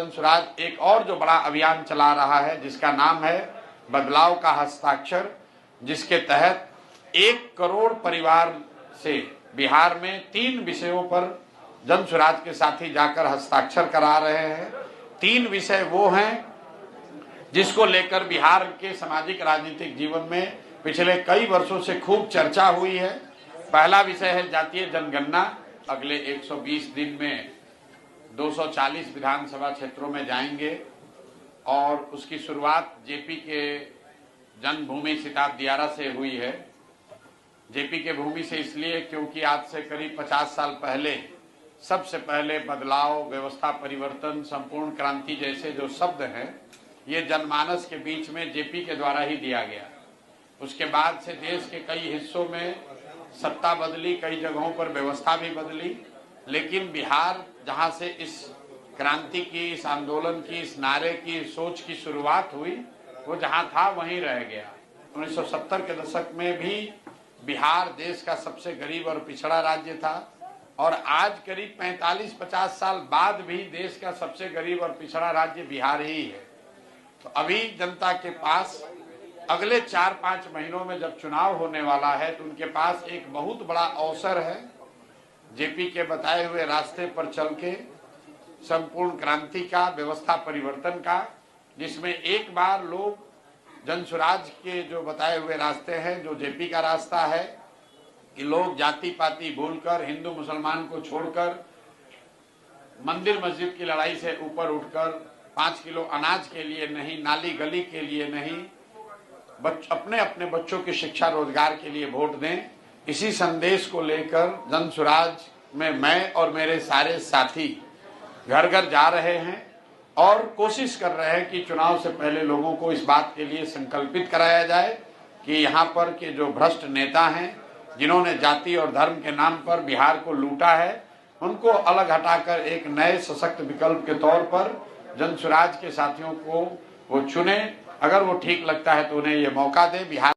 जनसुराज एक और जो बड़ा अभियान चला रहा है जिसका नाम है बदलाव का हस्ताक्षर, जिसके तहत 1 करोड़ परिवार से बिहार में 3 विषयों पर जनसुराज के साथी जाकर हस्ताक्षर करा रहे हैं। 3 विषय वो हैं जिसको लेकर बिहार के सामाजिक राजनीतिक जीवन में पिछले कई वर्षों से खूब चर्चा हुई है। पहला विषय है जातीय जनगणना। अगले 120 दिन में 240 विधानसभा क्षेत्रों में जाएंगे और उसकी शुरुआत जेपी के जन्मभूमि सिताब दियारा से हुई है। जेपी के भूमि से इसलिए क्योंकि आज से करीब 50 साल पहले सबसे पहले बदलाव, व्यवस्था परिवर्तन, संपूर्ण क्रांति जैसे जो शब्द हैं ये जनमानस के बीच में जेपी के द्वारा ही दिया गया। उसके बाद से देश के कई हिस्सों में सत्ता बदली, कई जगहों पर व्यवस्था भी बदली, लेकिन बिहार जहां से इस क्रांति की, इस आंदोलन की, इस नारे की, सोच की शुरुआत हुई, वो जहां था वहीं रह गया। 1970 के दशक में भी बिहार देश का सबसे गरीब और पिछड़ा राज्य था और आज करीब 45-50 साल बाद भी देश का सबसे गरीब और पिछड़ा राज्य बिहार ही है। तो अभी जनता के पास अगले 4-5 महीनों में जब चुनाव होने वाला है तो उनके पास एक बहुत बड़ा अवसर है जेपी के बताए हुए रास्ते पर चल के संपूर्ण क्रांति का, व्यवस्था परिवर्तन का, जिसमें एक बार लोग जनसुराज के जो बताए हुए रास्ते हैं, जो जेपी का रास्ता है कि लोग जाति पाति भूलकर, हिंदू मुसलमान को छोड़कर, मंदिर मस्जिद की लड़ाई से ऊपर उठकर 5 किलो अनाज के लिए नहीं, नाली गली के लिए नहीं, अपने अपने बच्चों की शिक्षा रोजगार के लिए वोट दें। इसी संदेश को लेकर जनसुराज में मैं और मेरे सारे साथी घर घर जा रहे हैं और कोशिश कर रहे हैं कि चुनाव से पहले लोगों को इस बात के लिए संकल्पित कराया जाए कि यहाँ पर के जो भ्रष्ट नेता हैं, जिन्होंने जाति और धर्म के नाम पर बिहार को लूटा है, उनको अलग हटाकर एक नए सशक्त विकल्प के तौर पर जनसुराज के साथियों को वो चुने। अगर वो ठीक लगता है तो उन्हें ये मौका दे। बिहार